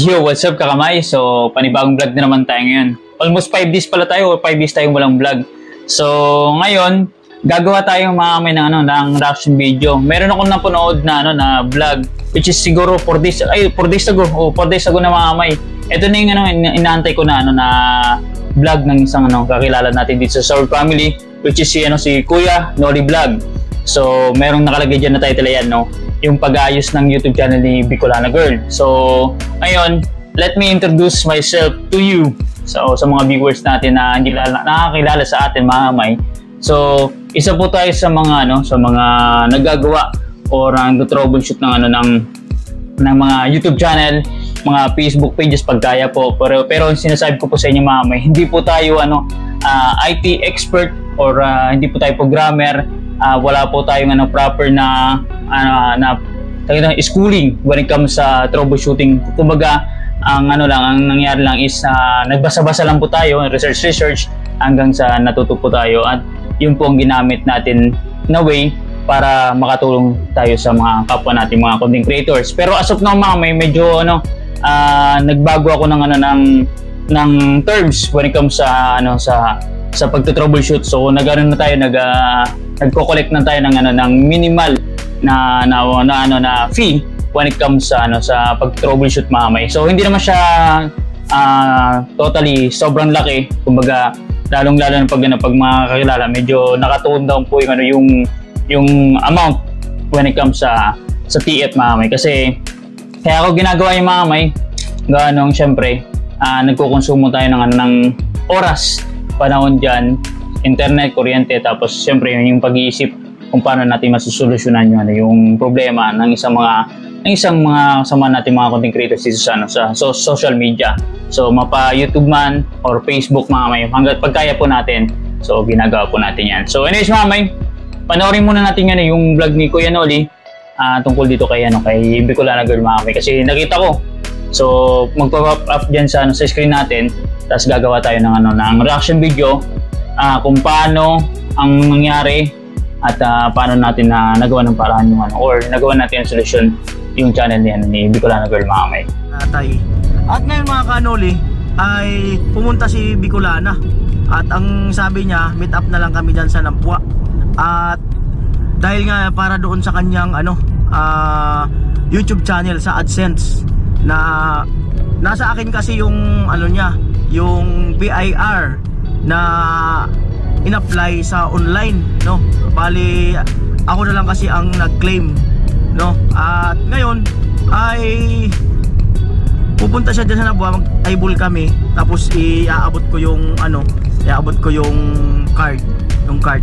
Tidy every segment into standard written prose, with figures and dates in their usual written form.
Yo, what's up kakamay? So, panibagong vlog na naman tayo ngayon. Almost 5 days pala tayo o 5 days tayong walang vlog. So, ngayon, gagawa tayo mga ng reaction video. Meron akong napanood na vlog which is siguro 4 days ago na mga kamay. Ito na yung inaantay ko na vlog ng isang kakilala natin dito sa Sour Family, which is si Kuya Noli Vlog. So, merong nakalagay dyan na title yan, yung pag-ayos ng YouTube channel ni Bicolana Girl. So, ngayon, let me introduce myself to you. So, sa mga viewers natin na hindi nakakilala sa atin, mga kamay. So, isa po tayo sa mga nagagawa or nag-troubleshoot ng mga YouTube channel, mga Facebook pages pagkaya po. Pero sinasabi ko po sa inyo, mga kamay, hindi po tayo IT expert or hindi po tayo programmer. Wala po tayong proper na schooling when it comes sa troubleshooting. Kumbaga, ang nangyari lang is nagbasa-basa lang po tayo, research hanggang sa natuto po tayo, at yun po ang ginamit natin na way para makatulong tayo sa mga kapwa natin, mga content creators. Pero as of now, may medyo nagbago ako ng terms when it comes sa pagto-troubleshoot. So nagko-collect na tayo ng minimal na fee when it comes sa pag-troubleshoot, mga kamay. So hindi naman siya totally sobrang laki. Kumbaga, lalong-lalo na pag mga kakilala, medyo nakatuon down po yung amount when it comes sa TF, mga kamay. Kasi kaya ako ginagawa yung, mga kamay, syempre nagkukonsumo tayo ng oras, panahon dyan, internet, kuryente, tapos syempre yung pag-iisip kung paano natin masusolusyonan yung problema ng isang mga kasama natin, mga content creators dito sa social media. So mapa YouTube man or Facebook, mga kamay, hanggat pagkaya po natin, so ginagawa po natin yan. So anyways, mga kamay, panoorin muna natin yung vlog ni Kuya Noli tungkol dito kay Bicolana Girl, mga kamay, kasi nakita ko. So magpa-pop up dyan sa screen natin, tapos gagawa tayo ng reaction video kung paano ang nangyari at paano natin nagawa ng paraan or nagawa natin ang solusyon yung channel ni Bicolana Girl, mga kamay. At ngayon, mga kanoli, ay pumunta si Bicolana at ang sabi niya, meet up na lang kami dyan sa Lampua. At dahil nga para doon sa kanyang YouTube channel sa AdSense, na nasa akin kasi yung yung BIR na in-apply sa online, bali ako na lang kasi ang nag-claim, at ngayon ay pupunta siya dyan sa Nabua, mag-eyeball kami, tapos iaabot ko yung card,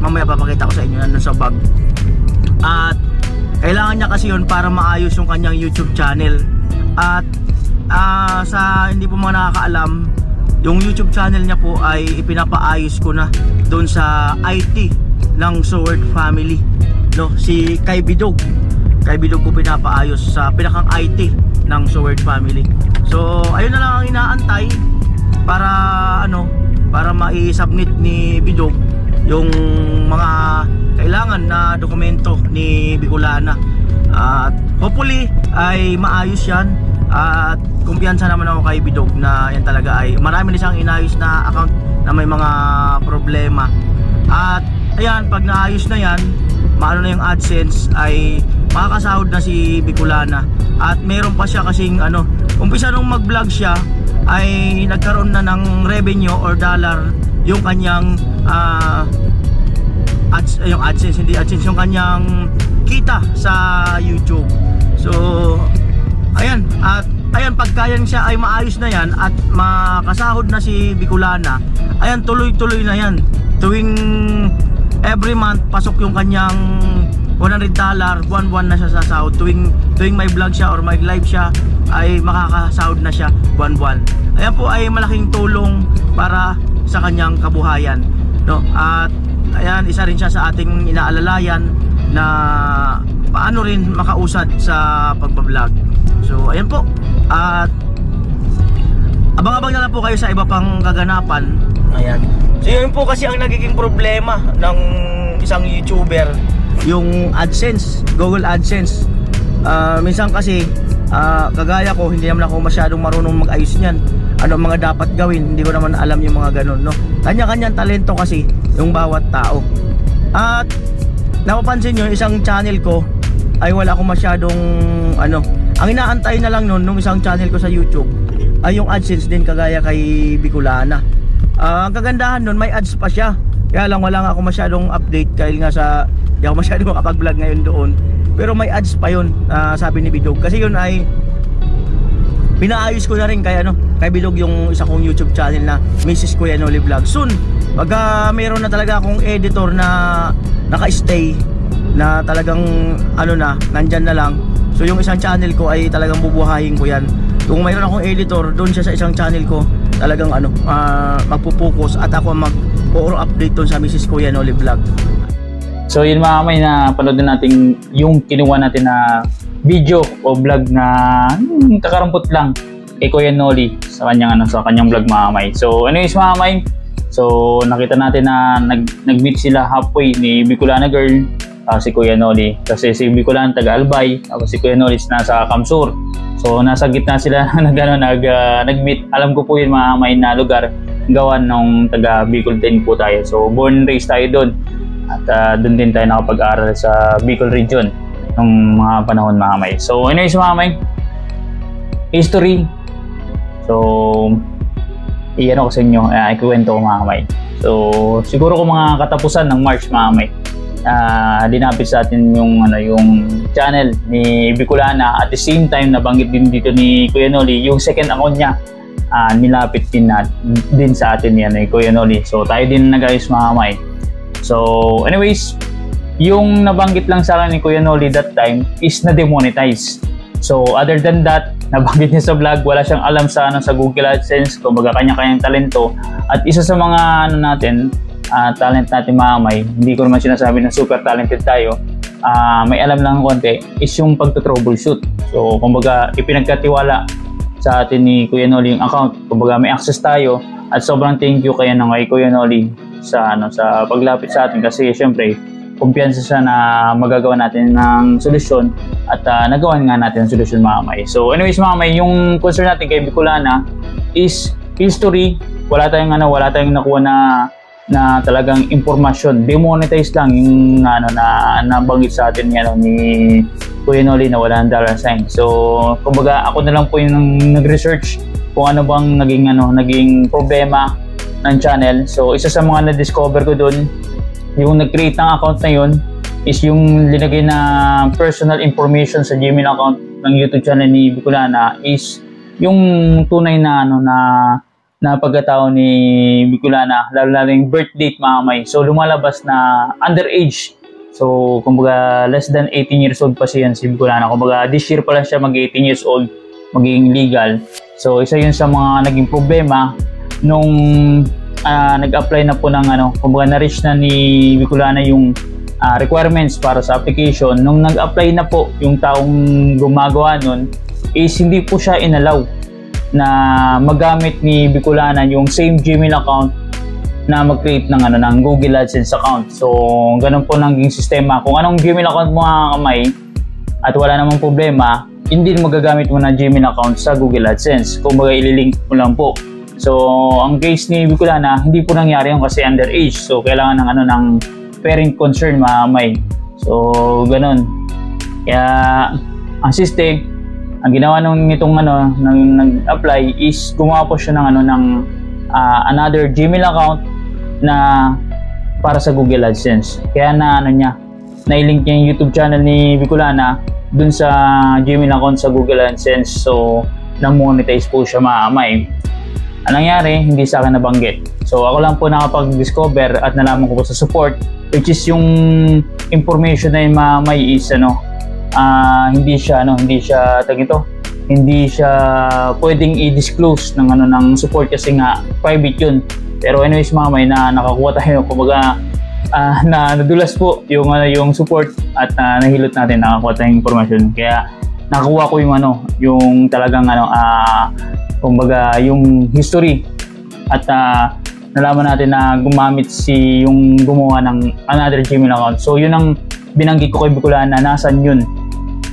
mamaya papakita ko sa inyo nandun sa bag. At kailangan niya kasi yun para maayos yung kanyang YouTube channel. At sa hindi po mga nakakaalam, yung YouTube channel niya po ay ipinapaayos ko na doon sa IT ng Sour Family, si Kay Bidog ko pinapaayos sa pinakang IT ng Sour Family. So ayun na lang ang inaantay para mai-submit ni Bidog yung mga kailangan na dokumento ni Bicolana. At hopefully ay maayos yan, at kumpiyansa naman ako kay Bidog na yan talaga ay marami na siyang inayos na account na may mga problema. At ayan, pag naayos na yan, maano na yung AdSense, ay makakasahod na si Bicolana. At meron pa siya kasing umpisa nung mag-vlog siya ay nagkaroon na ng revenue or dollar yung kanyang yung AdSense, hindi AdSense, yung kanyang kita sa YouTube. So ayan, at ayan, pagkayan siya ay maayos na yan at makasahod na si Bicolana, ayan, tuloy-tuloy na yan. Tuwing every month pasok yung kanyang $100, buwan-buwan na siya sasahod. Tuwing may vlog siya or may live siya ay makakasahod na siya buwan-buwan. Ayan po ay malaking tulong para sa kanyang kabuhayan, At ayan, isa rin siya sa ating inaalalayan na paano rin makausad sa pagbablog. So ayan po, at abang-abang na lang po kayo sa iba pang kaganapan. Ayan, so yun po kasi ang nagiging problema ng isang YouTuber, yung AdSense, Google AdSense. Minsan kasi Kagaya ko, hindi naman ako masyadong marunong mag-ayos niyan. Ano ang mga dapat gawin, hindi ko naman alam yung mga ganun, no? Kanya-kanyang talento kasi yung bawat tao. At napapansin nyo, isang channel ko ay wala akong masyadong ano, ang inaantay na lang nun nung isang channel ko sa YouTube ay yung AdSense din, kagaya kay Bicolana. Ang kagandahan nun, may ads pa siya. Kaya lang wala nga ako masyadong update dahil nga sa hindi ako masyadong makapag-vlog ngayon doon. Pero may ads pa yun, sabi ni Bidog. Kasi yun ay pinaayos ko na rin kay kay Bidog, yung isa kong YouTube channel na Mrs. Kuya Noli Vlog. Soon, pag mayroon na talaga akong editor na naka-stay, na talagang nandyan na lang. So yung isang channel ko ay talagang bubuhayin ko yan. Kung mayroon akong editor, doon siya sa isang channel ko, talagang magpupokus at ako mag-puro update doon sa Mrs. Kuya Noli Vlog. So yun mga kamay, na panood natin yung kinuha natin na video o vlog na kakarampot lang kay Kuya Noli sa kanyang vlog mga kamay. So anyways mga kamay, so nakita natin na nag-meet sila halfway ni Bicolana girl, si Kuya Noli, kasi si Bicolana taga Albay, tapos si Kuya Noli nasa Kamsur. So nasa gitna sila nag-meet. Alam ko po yun mga kamay na lugar gawan ng taga Bicol din po tayo. So born and raised tayo doon. At doon din tayo nakapag-aral sa Bicol region nung mga panahon mga kamay. So anyways mga kamay, history. So iyan ko sa inyo, ikuwento ko mga kamay. So siguro kung mga katapusan ng March mga kamay, dinapit sa atin yung channel ni Bicolana. At the same time nabanggit din dito ni Kuya Noli yung second account niya, nilapit din sa atin yan ni Kuya Noli. So tayo din nag-ayos mga kamay. So anyways, yung nabanggit lang sa akin ni Kuya Noli that time is na-demonetize. So other than that, nabanggit niya sa vlog, wala siyang alam sa Google AdSense, kumbaga kanya-kanyang talento. At isa sa mga talent natin mga kamay, hindi ko naman sinasabi na super talented tayo, may alam lang konti, is yung pagto-troubleshoot. So kumbaga ipinagkatiwala sa atin ni Kuya Noli yung account, kumbaga may access tayo. At sobrang thank you kay Kuya Noli sa paglapit sa atin, kasi syempre kumpiyansa siya na magagawa natin ng solusyon, at nagawa nga natin ng solusyon mga kamay. So anyways mga kamay, yung concern natin kay Bicolana is history. Wala tayong nakuha na talagang impormasyon. Demonetize lang yung na nabanggit sa atin ni Kuya Noli na wala ng dollar sign. So kumbaga ako na lang po yung nag-research kung ano bang naging problema ng channel. So isa sa mga na-discover ko doon, yung nag-create ng account na yun is yung linagay na personal information sa Gmail account ng YouTube channel ni Bicolana is yung tunay na na pagkatao ni Bicolana, lalo yung birth date mga kamay. So lumalabas na underage. So kumbaga less than 18 years old pa si Bicolana. Kumbaga this year pa lang siya mag 18 years old, magiging legal. So isa yun sa mga naging problema nung nag-apply na po ng kumbaga na-reach na ni Bicolana yung requirements para sa application. Nung nag-apply na po yung taong gumagawa nun, is hindi po siya inallow na magamit ni Bicolana yung same Gmail account na mag-create ng Google AdSense account. So ganun po naging sistema. Kung anong Gmail account mo mga kamay at wala namang problema, hindi magagamit mo na Gmail account sa Google AdSense. Kung baga ililink mo lang po. So ang case ni Bicolana, hindi po nangyari yun kasi underage. So kailangan ng parent concern mga kamay. So ganun. Kaya ang system, ang ginawa nitong nag-apply is gumawa po siya ng another Gmail account na para sa Google AdSense. Kaya na-link niya yung YouTube channel ni Bicolana dun sa Gmail account sa Google AdSense. So na-monetize po siya mga kamay. Anong nangyari? Hindi sa akin nabanggit. So ako lang po nakapag-discover at nalaman ko po sa support, which is yung information na yung may is hindi siya pwedeng i-disclose ng support kasi nga private yun. Pero anyways mga may, nakakuha tayo, kumbaga nadulas po yung support at nahilot natin, nakakuha tayong information. Kaya nakakuha ko yung talagang kumbaga yung history, at nalaman natin na gumamit yung gumawa ng another Gmail account. So yun ang binanggit ko kay Bicolana, nasan yun.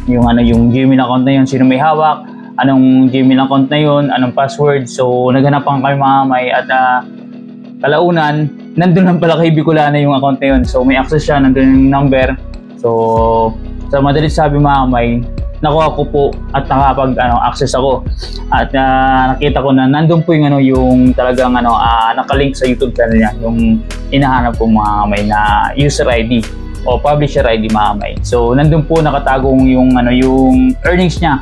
yung yung Gmail account na yun, sino may hawak, anong Gmail account na yun, anong password. So naghanapan kami mga may at kalaunan, nandun lang pala kay Bicolana yung account na yun. So may access siya, nandun yung number. So sa madalit sabi mga may, nakuha ko po at nakapag access ako. At nakita ko na nandun po yung yung talagang nakalink sa YouTube channel niya, yung hinahanap ko mga may na user ID o publisher ID mga may. So nandun po nakatagong yung yung earnings niya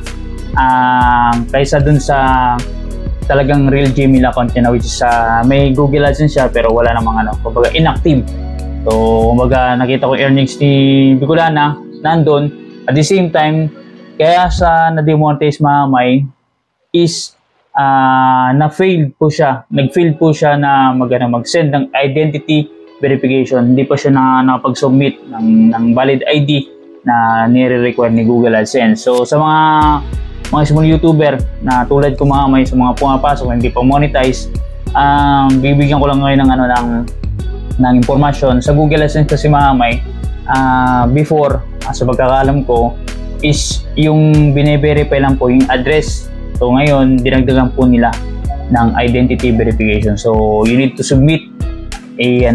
kaysa dun sa talagang real Gmail account niya, which is may Google AdSense siya pero wala namang kumbaga inactive. So kumbaga nakita ko earnings ni Bicolana nandun. At the same time, kaya sa na-demonetize mga may is na-failed po siya. Nag-fail po siya na mag-send ng identity verification. Hindi pa siya nakapag-submit ng valid ID na nire-require ni Google AdSense. So sa mga small YouTuber na tulad ko mga may, sa mga pumapasok na hindi pa monetize, bibigyan ko lang ngayon ng impormasyon. Sa Google AdSense kasi mga may, before, sa pagkakalam ko, is yung bine-verify lang po yung address. So ngayon, dinagdagan po nila ng identity verification. So you need to submit a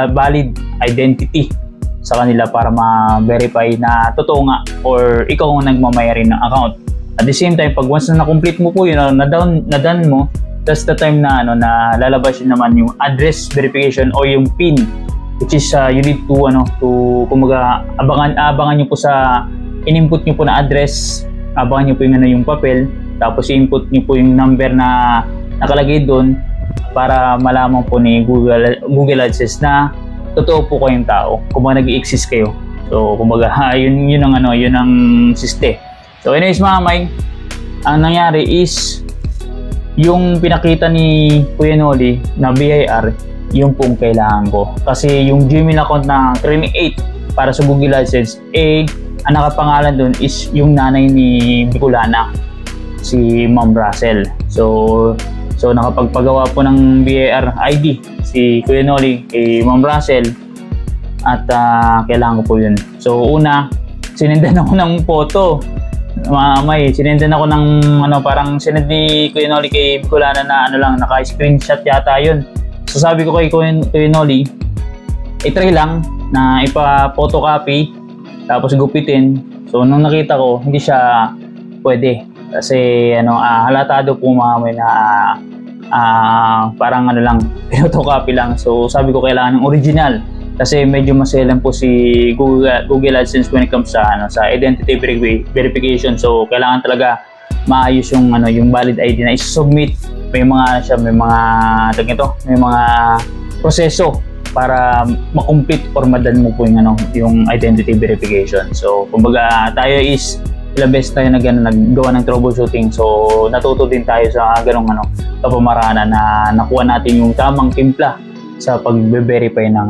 valid identity sa kanila para ma-verify na totoo nga or ikaw ang nagmamayari ng account. At the same time, pag once na na-complete mo po yun, na-done mo, that's the time na na lalabas yun naman yung address verification o yung PIN, which is you need to kumaga abangan nyo po sa in-input nyo po na address, abangan nyo po yung papel, tapos i-input nyo po yung number na nakalagay doon para malaman po ni Google AdSense na totoo po kayong tao, kumbaga nag-i-exist kayo. So kumbaga yun ang siste. So anyways mga may, ang nangyari is yung pinakita ni Kuya Noli na BIR, yung pong kailangan ko. Kasi yung Gmail account na create para sa Google AdSense, ang nakapangalan doon is yung nanay ni Bicolana, si Ma'am Russell. So nakapagpagawa po ng BIR ID si Kuya Noli kay Ma'am Russell at kailangan ko po yun. So una, sinendan ako ng photo. Sinendan ako ng parang sinend ni Kuya Noli kay Bicolana na naka-screenshot yata yun. So sabi ko kay Kuya Noli, i-try lang na ipa-photocopy tapos gupitin. So nung nakita ko, hindi siya pwede kasi halatado po mga may na parang photocopy lang. So sabi ko kailangan ng original kasi medyo maselan po si Google AdSense when it comes sa identity verification. So kailangan talaga maayos yung valid ID na i-submit. May mga proseso para ma-complete or madan mo po yung identity verification. So kumbaga tayo is ilang beses tayo naggawa ng troubleshooting. So natuto din tayo sa ganong kapamaraanan na nakuha natin yung tamang timpla sa pag-verify ng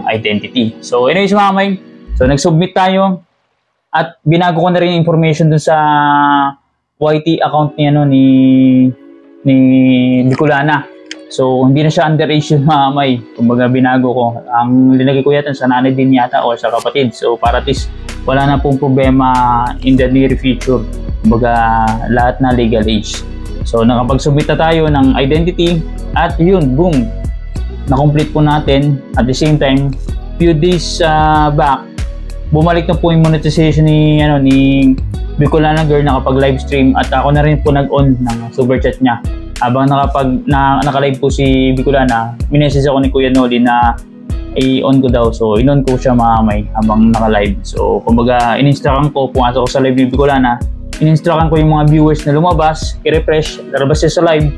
identity. So anyways mga may, so nag-submit tayo at binago ko na rin information dun sa YT account ni Bicolana. So hindi na siya under age yun mga may, kumbaga binago ko. Ang linagay ko yata sa nanay din yata o sa kapatid. So para at least wala na pong problema in the near future. Kumbaga lahat na legal age. So nakapag-submit na tayo ng identity at yun, boom, na-complete po natin. At the same time, few days back, bumalik na po yung monetization ni Bicolana Girl, nakapag-live stream at ako na rin po nag-on ng super chat niya. Habang naka-live po si Bicolana, minessage ako ni Kuya Noli na i-on ko daw. So in-on ko siya mga may habang naka-live. So kumbaga in-instructan ko, pumasok ko sa live ni Bicolana, in-instructan ko yung mga viewers na lumabas, i-refresh, lalabas siya sa live,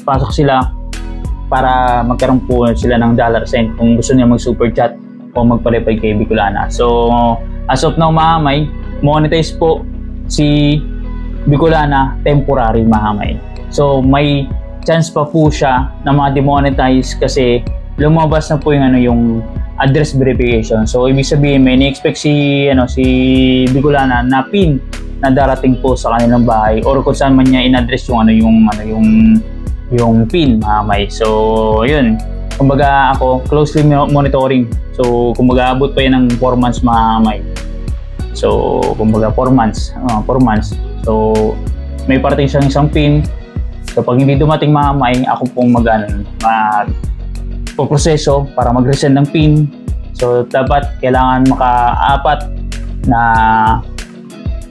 pasok sila para magkaroon po sila ng $sign kung gusto niya mag-super chat o magpa-reply kay Bicolana. So as of now mga may, monetize po si Bicolana temporary mga may. So may chance pa po siya na ma-demonetize kasi lumabas na po yung address verification. So ibig sabihin may ni-expect si Bicolana na PIN na darating po sa kanilang bahay or kung saan man niya in-address yung PIN mga may. So yun, kumbaga ako closely monitoring. So kumbaga abot pa yan ng 4 months mga may. So, kumbaga 4 months. 4 months. So, may parating siyang isang pin. So, pag hindi dumating mamay, ako pong magpoproseso para mag-resend ng pin. So, dapat kailangan maka-4 na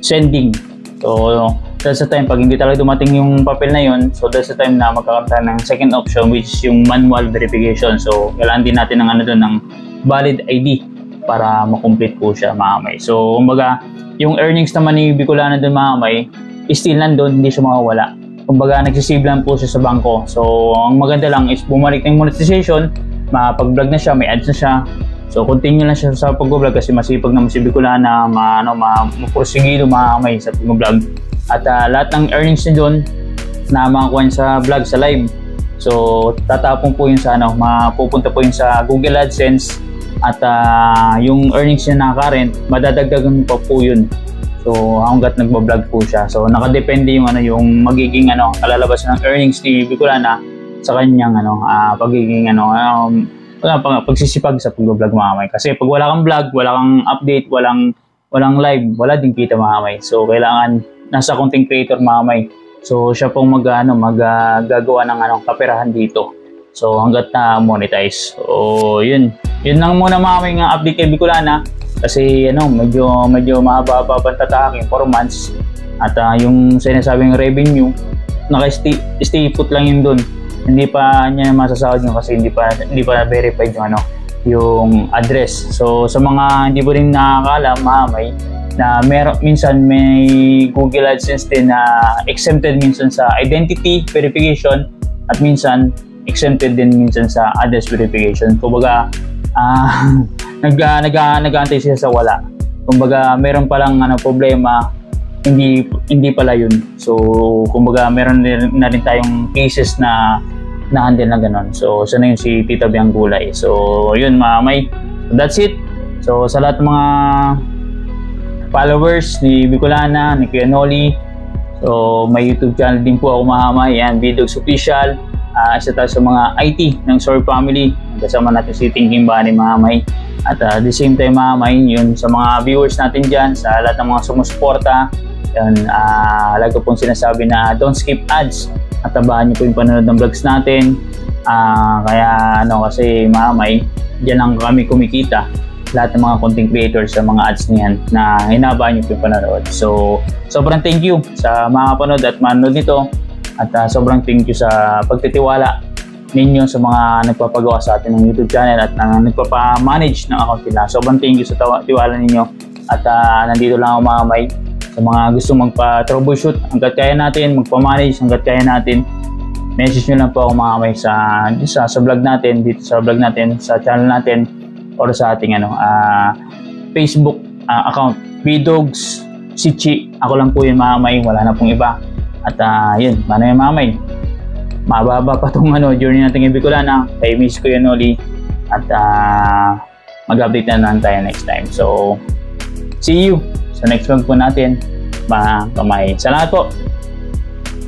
sending. So, that's the time, pag hindi talaga dumating yung papel na yun, so that's the time na magkakaroon tayo ng second option, which is yung manual verification. So, kailangan din natin ng ng valid ID para makomplete po siya, mga kamay. So, kumbaga, yung earnings naman ni Bicolana doon, mga kamay, still nandun, hindi siya mawawala. Kumbaga, nagsisave lang po siya sa bangko. So, ang maganda lang is bumalik ng monetization, makapag-vlog na siya, may ads na siya. So, continue lang siya sa pag-vlog kasi masipag naman si Bicolana maporsigido, mga kamay, sa pag-vlog. At lahat ng earnings niya doon na makakuha sa vlog, sa live. So, tatapon po yun sa mapupunta po yun sa Google AdSense. At yung earnings niya na current, madadagdagan pa po yun. So, hanggat nagbablog po siya. So, nakadepende yung yung magiging kalalabas ng earnings ni Bicolana sa kanyang pagiging pagsisipag sa pag-vlog, mga kamay. Kasi pag wala kang vlog, wala kang update, walang live, wala din kita, mga kamay. So, kailangan nasa content creator, mga kamay. So, siya pong gagawa ng kaperahan dito. So, hanggat na monetize. So, yun lang muna, mga kamay, ng update kay Bicolana. Kasi medyo mahaba pa pantataking 4 months. At yung sinasabing revenue, naka-stay put lang yun doon. Hindi pa niya masasahod yun kasi hindi pa verified yung address. So, sa mga hindi po rin nakakaalam, mga kamay, na minsan may Google AdSense din na exempted minsan sa identity verification at minsan exempted din minsan sa address verification. Kumbaga, nag-aantay siya sa wala. Kumbaga, meron palang problema, hindi pala yun. So, kumbaga, meron na rin tayong cases na handle na ganon. So, sana yun si Tita Biang Gulay. So, yun, mga kamay. So, that's it. So, sa lahat ng mga followers ni Bicolana, ni Kuya Noli. So, may YouTube channel din po ako, mga kamay. Yan, Bidogs Official. Isa tayo sa mga IT ng Sorry Family. Kasama natin si Thinking Bunny, mga kamay. At at the same time, mga kamay, yun sa mga viewers natin dyan, sa lahat ng mga sumusuporta, yun, lagi pong sinasabi na don't skip ads. At tabahan niyo po yung panonood ng vlogs natin. Kaya kasi, mga kamay, dyan lang kami kumikita. Lahat ng mga content creators sa mga ads niyan na hinabaan niyo po yung panonood. So, sobrang thank you sa mga panood at manood nito. At sobrang thank you sa pagtitiwala ninyo sa mga nagpapagawa sa atin ng YouTube channel at nagpapamanage ng account nila. Sobrang thank you sa tiwala ninyo. At nandito lang ako, mga kamay, sa mga gusto magpa-troubleshoot hanggat kaya natin, magpa-manage hanggat kaya natin. Message nyo lang po ako, mga kamay, sa vlog natin, dito sa vlog natin, sa channel natin, or sa ating Facebook account, Bidogs Sichi. Ako lang po yun, mga kamay, wala na pong iba. At yun, mga kamay, mababa pa itong journey natin kay Bicolana, kay Miss Kuya Noli. At mag-update na lang tayo next time. So, see you sa next vlog po natin, mga kamay. Salamat po!